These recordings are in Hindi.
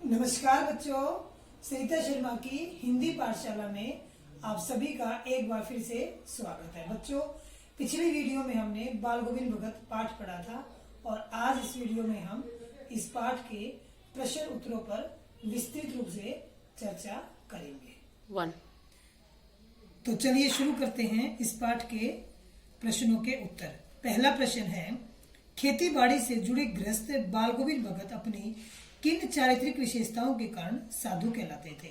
नमस्कार बच्चों, सरिता शर्मा की हिंदी पाठशाला में आप सभी का एक बार फिर से स्वागत है। बच्चों, पिछली वीडियो में हमने बाल गोविंद भगत पाठ पढ़ा था और आज इस वीडियो में हम इस पाठ के प्रश्न उत्तरों पर विस्तृत रूप से चर्चा करेंगे। तो चलिए शुरू करते हैं इस पाठ के प्रश्नों के उत्तर। पहला प्रश्न है, खेती बाड़ी से जुड़े गृहस्थ बाल गोविंद भगत अपनी किन चारित्रिक विशेषताओं के कारण साधु कहलाते थे।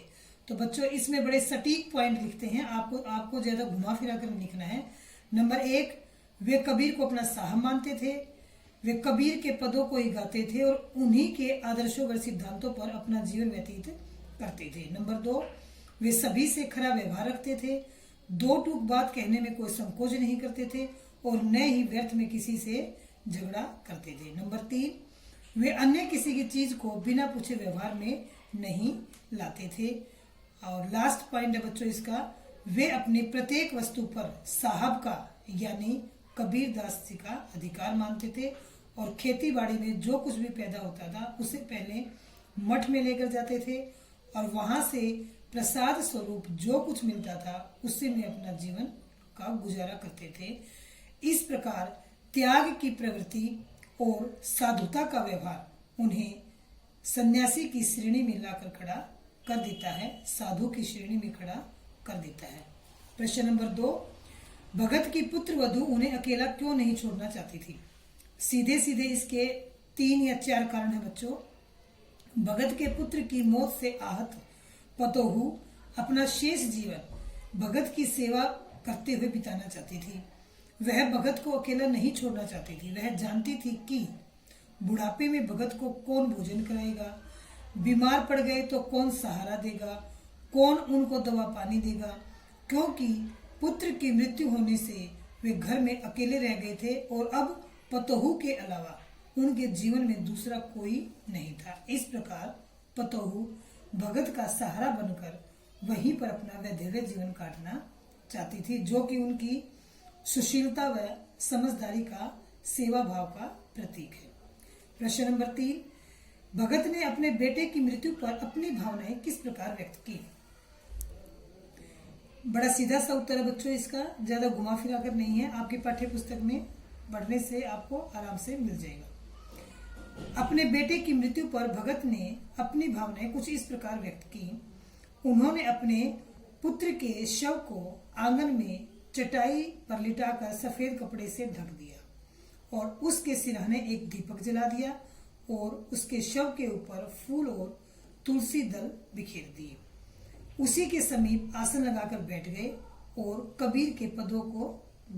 तो बच्चों, इसमें बड़े सटीक पॉइंट लिखते हैं, आपको ज्यादा घुमा फिरा कर लिखना है। नंबर 1, वे कबीर को अपना साहब मानते थे। वे कबीर के पदों को ही गाते थे और उन्हीं के आदर्शों व सिद्धांतों पर अपना जीवन व्यतीत करते थे। नंबर 2, वे सभी से खरा व्यवहार रखते थे। दो टूक बात कहने में कोई संकोच नहीं करते थे और न ही व्यर्थ में किसी से झगड़ा करते थे। नंबर 3, वे अन्य किसी की चीज को बिना पूछे व्यवहार में नहीं लाते थे। और लास्ट पॉइंट है बच्चों इसका, वे अपनी प्रत्येक वस्तु पर साहब का यानी कबीर दास जी का अधिकार मानते थे और खेती बाड़ी में जो कुछ भी पैदा होता था उसे पहले मठ में लेकर जाते थे और वहां से प्रसाद स्वरूप जो कुछ मिलता था उससे में अपना जीवन का गुजारा करते थे। इस प्रकार त्याग की प्रवृत्ति और साधुता का व्यवहार उन्हें सन्यासी की श्रेणी में लाकर खड़ा कर देता है, साधु की श्रेणी में खड़ा कर देता है। प्रश्न नंबर 2, भगत की पुत्र वधू उन्हें अकेला क्यों नहीं छोड़ना चाहती थी। सीधे सीधे इसके 3 या 4 कारण है बच्चों। भगत के पुत्र की मौत से आहत पतोहू अपना शेष जीवन भगत की सेवा करते हुए बिताना चाहती थी। वह भगत को अकेला नहीं छोड़ना चाहती थी। वह जानती थी कि बुढ़ापे में भगत को कौन भोजन कराएगा, बीमार पड़ गए तो कौन सहारा देगा, कौन उनको दवा पानी देगा, क्योंकि पुत्र की मृत्यु होने से वे घर में अकेले रह गए थे और अब पतोहू के अलावा उनके जीवन में दूसरा कोई नहीं था। इस प्रकार पतोहू भगत का सहारा बनकर वहीं पर अपना वैधव्य जीवन काटना चाहती थी, जो कि उनकी सुशीलता व समझदारी का सेवा भाव का प्रतीक है। प्रश्न नंबर 3, भगत ने अपने बेटे की मृत्यु पर अपनी भावनाएं किस प्रकार व्यक्त की। बड़ा सीधा सा उत्तर है बच्चों इसका, ज्यादा घुमा फिरा कर नहीं है, आपकी पाठ्य पुस्तक में पढ़ने से आपको आराम से मिल जाएगा। अपने बेटे की मृत्यु पर भगत ने अपनी भावनाएं कुछ इस प्रकार व्यक्त की। उन्होंने अपने पुत्र के शव को आंगन में चटाई पर लिटाकर सफेद कपड़े से ढक दिया और उसके सिरहाने एक दीपक जला दिया और उसके शव के ऊपर फूल और तुलसी दल बिखेर दिए। उसी के समीप आसन लगाकर बैठ गए और कबीर के पदों को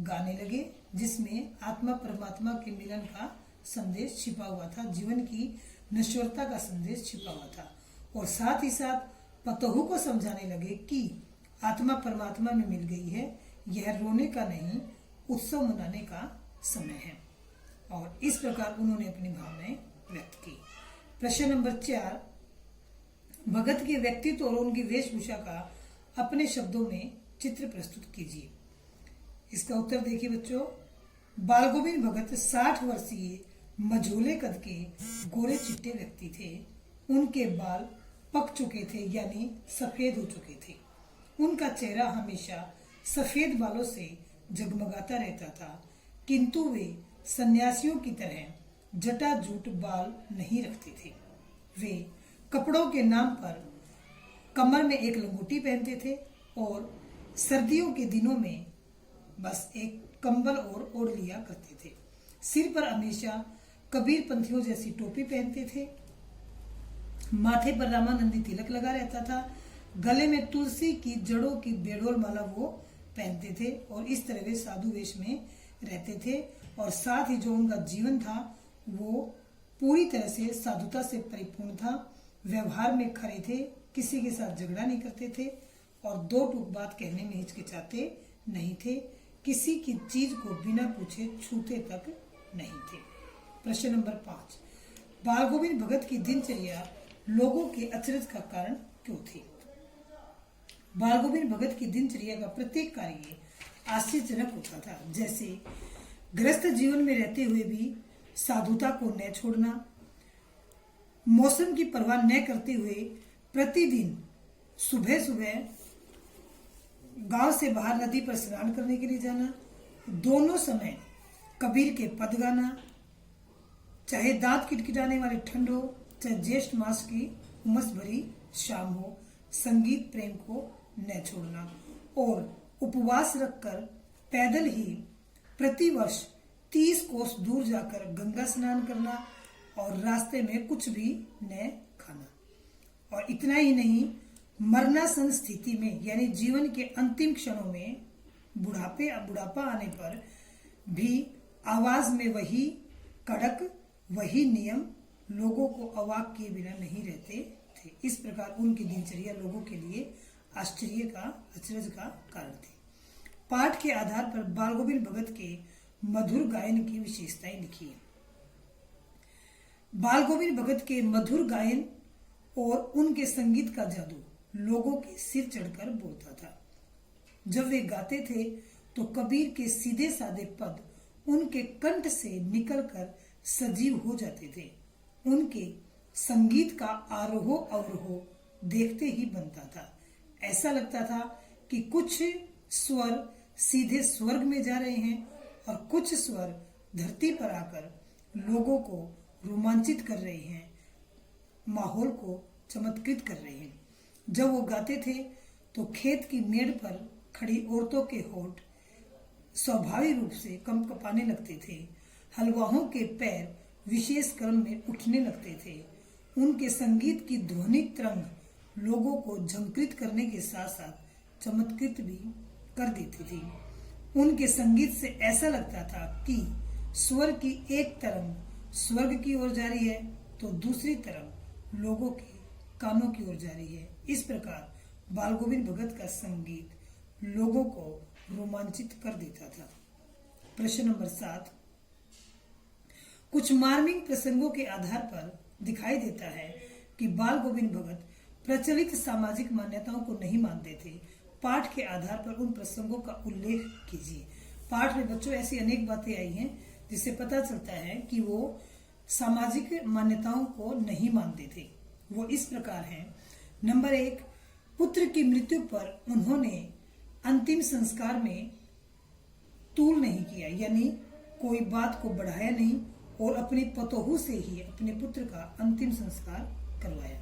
गाने लगे, जिसमें आत्मा परमात्मा के मिलन का संदेश छिपा हुआ था, जीवन की नश्वरता का संदेश छिपा हुआ था। और साथ ही साथ पतोहू को समझाने लगे कि आत्मा परमात्मा में मिल गई है, यह रोने का नहीं उत्सव मनाने का समय है। और इस प्रकार उन्होंने अपनी भावनाएं व्यक्त की। प्रश्न नंबर 4, भगत के व्यक्तित्व और उनकी वेशभूषा का अपने शब्दों में चित्र प्रस्तुत कीजिए। इसका उत्तर देखिए बच्चों। बाल गोविंद भगत 60 वर्षीय मझोले कद के गोरे चिट्टे व्यक्ति थे। उनके बाल पक चुके थे यानी सफेद हो चुके थे। उनका चेहरा हमेशा सफेद बालों से जगमगाता रहता था, किंतु वे सन्यासियों की तरह जटाजूट बाल नहीं रखते थे। वे कपड़ों के नाम पर कमर में एक लंगोटी पहनते थे और सर्दियों के दिनों में बस एक कंबल और ओढ़ लिया करते थे। सिर पर हमेशा कबीर पंथियों जैसी टोपी पहनते थे। माथे पर रामानंदी तिलक लगा रहता था। गले में तुलसी की जड़ों की बेडोल माला वो पहनते थे और इस तरह वे साधु वेश में रहते थे। और साथ ही जो उनका जीवन था वो पूरी तरह से साधुता से परिपूर्ण था। व्यवहार में खरे थे, किसी के साथ झगड़ा नहीं करते थे और दो टूक बात कहने में हिचकिचाते नहीं थे, किसी की चीज को बिना पूछे छूते तक नहीं थे। प्रश्न नंबर 5, बाल गोविंद भगत की दिनचर्या लोगों के अचरज का कारण क्यों थी। बाल गोविंद भगत की दिनचर्या का प्रत्येक कार्य आश्चर्यजनक होता था, जैसे गृहस्थ जीवन में रहते हुए भी साधुता को न छोड़ना, मौसम की परवाह न करते हुए प्रतिदिन सुबह सुबह गांव से बाहर नदी पर स्नान करने के लिए जाना, दोनों समय कबीर के पद गाना, चाहे दांत किटकिटाने वाली ठंड हो, चाहे ज्येष्ठ मास की उमस भरी शाम हो, संगीत प्रेम को न छोड़ना और उपवास रखकर पैदल ही प्रतिवर्ष 30 कोस दूर जाकर गंगा स्नान करना और रास्ते में कुछ भी न खाना। और इतना ही नहीं, मरणासन स्थिति में यानी जीवन के अंतिम क्षणों में बुढ़ापा आने पर भी आवाज में वही कड़क वही नियम लोगों को अवाक किए बिना नहीं रहते थे। इस प्रकार उनकी दिनचर्या लोगों के लिए अचरज का कारण थी। पाठ के आधार पर बाल गोविंद भगत के मधुर गायन की विशेषताएं लिखी है। बाल गोविंद भगत के मधुर गायन और उनके संगीत का जादू लोगों के सिर चढ़कर बोलता था। जब वे गाते थे तो कबीर के सीधे साधे पद उनके कंठ से निकलकर सजीव हो जाते थे। उनके संगीत का आरोह अवरोह देखते ही बनता था। ऐसा लगता था कि कुछ स्वर सीधे स्वर्ग में जा रहे हैं और कुछ स्वर धरती पर आकर लोगों को रोमांचित कर रहे हैं, माहौल को चमत्कृत कर रहे हैं। जब वो गाते थे तो खेत की मेड़ पर खड़ी औरतों के होठ स्वाभाविक रूप से कंपकपाने लगते थे। हलवाहों के पैर विशेष क्रम में उठने लगते थे। उनके संगीत की ध्वनिक तरंग लोगों को झंकृत करने के साथ साथ चमत्कृत भी कर देती थी। उनके संगीत से ऐसा लगता था कि स्वर की एक तरंग स्वर्ग की ओर जा रही है तो दूसरी तरंग लोगों के कानों की ओर जा रही है। इस प्रकार बाल गोविंद भगत का संगीत लोगों को रोमांचित कर देता था। प्रश्न नंबर 7, कुछ मार्मिक प्रसंगों के आधार पर दिखाई देता है कि बाल गोविंद भगत प्रचलित सामाजिक मान्यताओं को नहीं मानते थे। पाठ के आधार पर उन प्रसंगों का उल्लेख कीजिए। पाठ में बच्चों ऐसी अनेक बातें आई हैं जिससे पता चलता है कि वो सामाजिक मान्यताओं को नहीं मानते थे। वो इस प्रकार हैं। नंबर 1, पुत्र की मृत्यु पर उन्होंने अंतिम संस्कार में तूल नहीं किया, यानी कोई बात को बढ़ाया नहीं और अपनी पतोहू से ही अपने पुत्र का अंतिम संस्कार करवाया।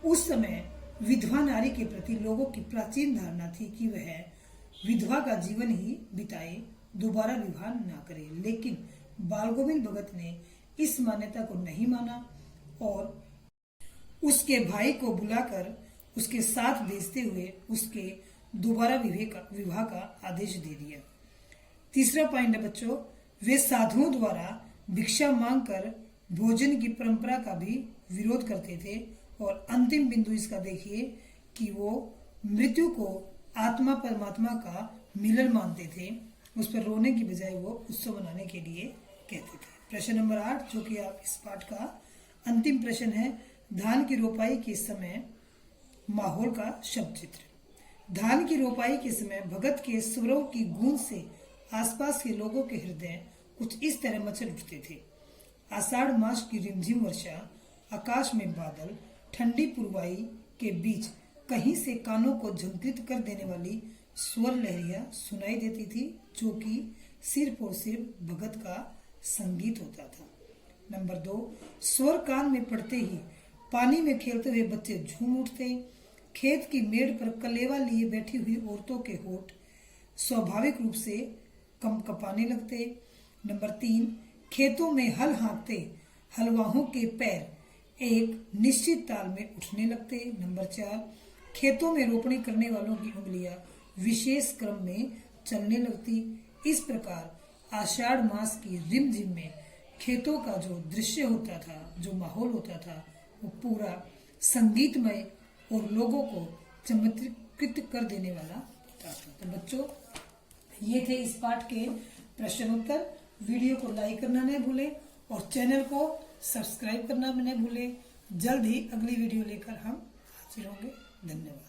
उस समय विधवा नारी के प्रति लोगों की प्राचीन धारणा थी कि वह विधवा का जीवन ही बिताए, दोबारा विवाह ना करे। लेकिन बाल गोविंद भगत ने इस मान्यता को नहीं माना और उसके भाई को बुलाकर उसके साथ भेजते हुए उसके दोबारा विवाह का आदेश दे दिया। तीसरा पॉइंट है बच्चों, वे साधुओं द्वारा भिक्षा मांगकर भोजन की परंपरा का भी विरोध करते थे। और अंतिम बिंदु इसका देखिए कि वो मृत्यु को आत्मा परमात्मा का मिलन मानते थे। उस पर रोने की बजाय वो उत्सव मनाने के लिए कहते थे। प्रश्न नंबर 8 जो कि आप इस पाठ का अंतिम प्रश्न है, धान की रोपाई के समय माहौल का शब्द चित्र। धान की रोपाई के समय भगत के स्वरों की गूंज से आसपास के लोगों के हृदय कुछ इस तरह मचल उठते थे। आषाढ़ मास की रिमझिम वर्षा, आकाश में बादल, ठंडी पुरवाई के बीच कहीं से कानों को झंकृत कर देने वाली स्वर लहरियां सुनाई देती थी, जो कि सिर्फ और सिर्फ भगत का संगीत होता था। नंबर 2, स्वर कान में पड़ते ही पानी में खेलते हुए बच्चे झूम उठते। खेत की मेड़ पर कलेवा लिए बैठी हुई औरतों के होठ स्वाभाविक रूप से कंपकपाने लगते। नंबर 3, खेतों में हल हाँकते हलवाहों के पैर एक निश्चित ताल में उठने लगते। नंबर 4, खेतों में रोपणी करने वालों की उंगलियां विशेष क्रम में चलने लगती। इस प्रकार आषाढ़ मास की रिमझिम में खेतों का जो दृश्य होता था, जो माहौल होता था, वो पूरा संगीतमय और लोगों को चमत्कृत कर देने वाला होता था। तो बच्चों, ये थे इस पाठ के प्रश्न उत्तर। वीडियो को लाइक करना नहीं भूलें और चैनल को सब्सक्राइब करना भी नहीं भूलें। जल्द ही अगली वीडियो लेकर हम हाजिर होंगे। धन्यवाद।